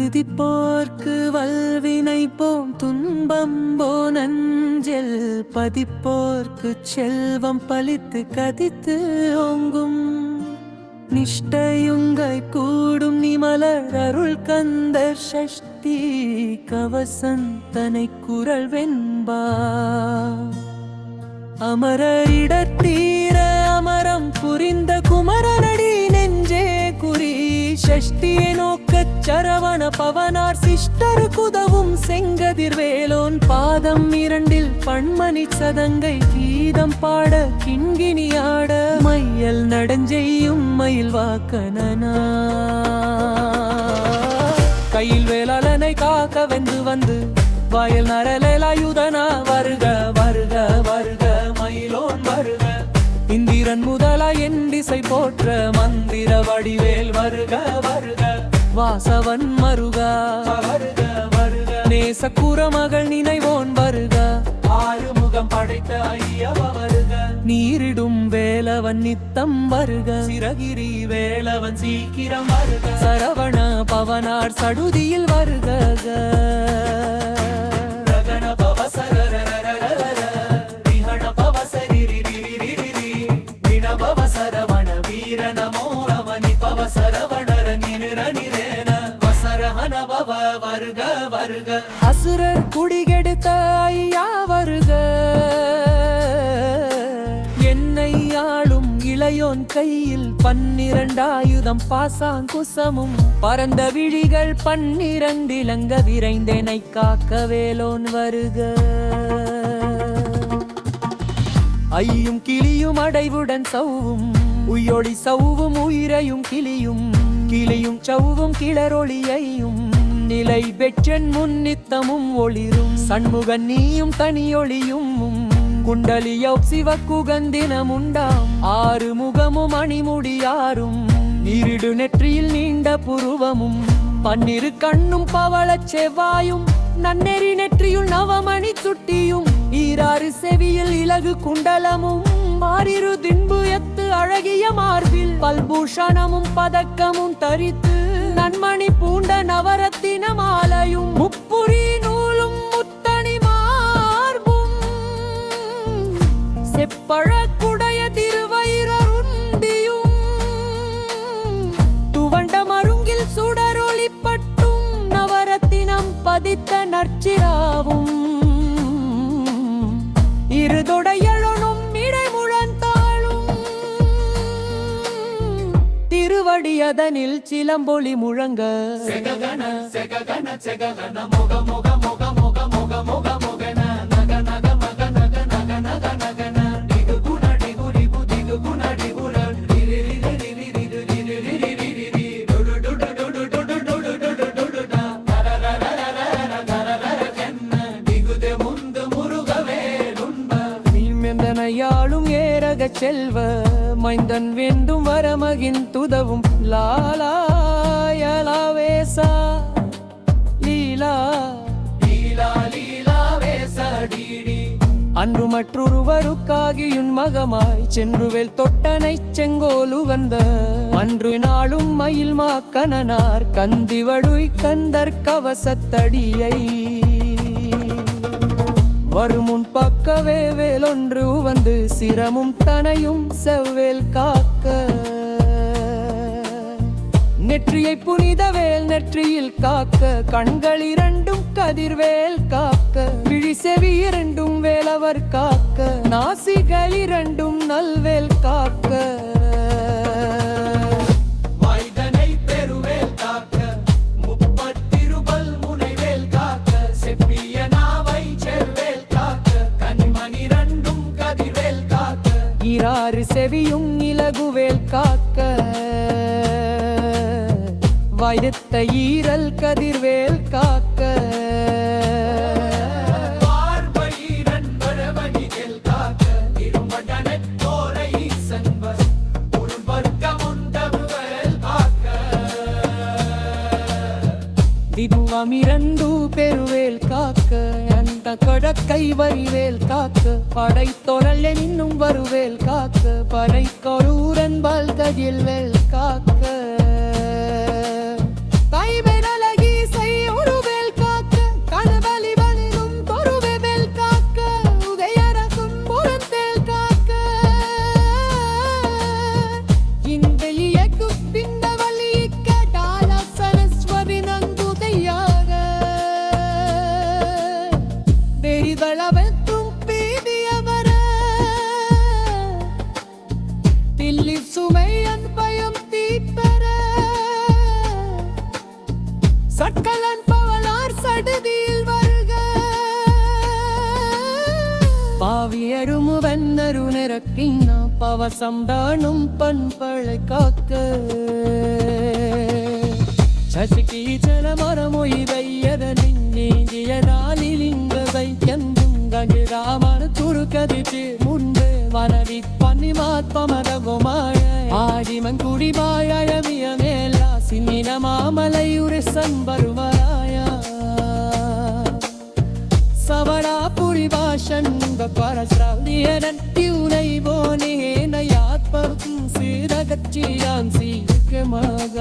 துதிப்போர்க்கு வல்வினை போம் துன்பம் போனஞ்செல் பதிப்போர்க்கு செல்வம் பலித்து கதித்து ஓங்கும் நிஷ்டையுங்கை கூடும் நிமலர் அருள் கந்தர் சஷ்டி கவசந்தனை குரல் வெண்பா அமரரிடத்தீர அமரம் புரிந்த குமரனடி நெஞ்சே குறி ஷஷ்டியை நோக்கச் சரவண பவனார் சிஷ்டர் குதவும் செங்கதிர்வேலோன் பாதம் இரண்டில் பண்மணி சதங்கை கீதம் பாட கிண்கிணியாட மையல் நடஞ்செய்யும் மயில் வாக்கனனா கையில் வேளாளனை காக்க வென்று வந்து வாயில் நரலேலாயுதனா வருக வருக வருக மயிலோன் வருக இந்திரன் முதலா என் திசை போற்ற மந்திர வடிவேல் வருக வருக வாசவன் மருகா வருக வருக நேசக்கூற மகள் நினைவோன் வருக ஆறுமுகம் படைத்த ஐயவ வருக நீரிடும் வேலவன் நித்தம் வருக சிறகிரி வேலவன் சீக்கிரம் வருக சரவண பவனார் சடுதியில் வருக வருக வருக அசுரர் குடிகெடுத்த ஐயா வருக என்னை ஆளும் இளையோன் கையில் 12 ஆயுதம் பாசாங்குசமும் பரந்த விழிகள் 12 இலங்க விரைந்தெனை காக்க வேலோன் வருக ஐயும் கிளியும் அடைவுடன் சவ்வும் உயொளி சவ்வும் உயிரையும் கிளியும் கிளியும் சவ்வும் கிளரொளியையும் நிலை பெற்றன் முன்னித்தமும் ஒளிரும் சண்முகன் நீயும் தனியொளியும் குண்டலியோ சிவக்குகந்தினம் உண்டாம் 6 முகமும் அணிமுடியாரும் நீரிடு நெற்றியில் நீண்ட புருவமும் 12 கண்ணும் பவளச் செவ்வாயும் நன்னெறி நெற்றியுள் நவமணி சுட்டியும் 6 செவியில் இலகு குண்டலமும் 6 தின்பு எத்து அழகிய மார்பில் பல்பூஷணமும் பதக்கமும் தரித்து நன்மணி பூண்ட நவரத்தின மாலையும் முப்புரி நூலும் முத்தணி மார்பும் செப்பழக்குடைய திருவயிறுண்டியும் துவண்ட மருங்கில் சுடரொளிப்பட்டும் நவரத்தினம் பதித்த நற்சிராவும் இருதொடையழும் இடைமுழந்தாளும் திருவடியதனில் சிலம்பொலி முழங்க செககன செககன செககன மொக மொக மொக மொக மொக மொக மொகன நக நக மக நக நக நக நகன டிகு குண டிகு டிகு டிகு குண டிகுர ரிரி ரிரி ரிரி ரிரி ரிரி ரிரி ரிரி டுடு டுடு டுடு டுடு டுடு டுடு டுடு டா தரரரரரர தரரர கென்ன டிகுதே முந்து முருகவே லுன்ப மீமெந்தனையாளும் ஏரக செல்வ மைந்தன் வேண்டும் வரமகின் துதவும் லாலாயலாவேசா லீலா லீலா லீலாவேச டீடி அன்று மற்றொருவருக்காகியுன் மகமாய் சென்றுவேல் தொட்டனை செங்கோலு வந்த அன்று நாளும் மயில் மாக்கணனார் கந்திவடுய் கந்தர் கவசத்தடியை வருமுன் பக்கவே வேலொன்று வந்து சிரமும் தனையும் செவ்வேல் காக்க நெற்றியை புனித வேல் நெற்றியில் காக்க கண்கள் 2 கதிர்வேல் காக்க விழி செவி 2 வேலவர் காக்க நாசிகள் 2 நல்வேல் காக்க செவியும் இலகுவேல் காக்க வாய்த்த ஈரல் கதிர்வேல் காக்க திடுவம் 2 பெருவேல் காக்க அந்த கடக்கை வரிவேல் காக்க படை தொரல் இன்னும் வருவேல் காக்க படை கொரூரன் பால் தகில் வேல் காக்க கைவெனலகி இறக்கினா பவசம் தானும் பண்பளை காக்க சசிக்கு ജലമരമൊയ്തയ്യതലിംഗിയതാലിംഗതൈ രാമന തുറുക്കതിച്ച് മുൻപ് വനവി പന്നിമാത്മമതകുമായ ആദിമൻ കുടിവായമിയമേല സിന്നിന മാമലയുരെ സൻബരുവരായ സവടാപുരി ഭാഷണ്ട പരസ്രവ്യനൻ ട്യൂനൈ ബോനേന യാത്പം സിരകച്ചിയാൻ സീകമഗ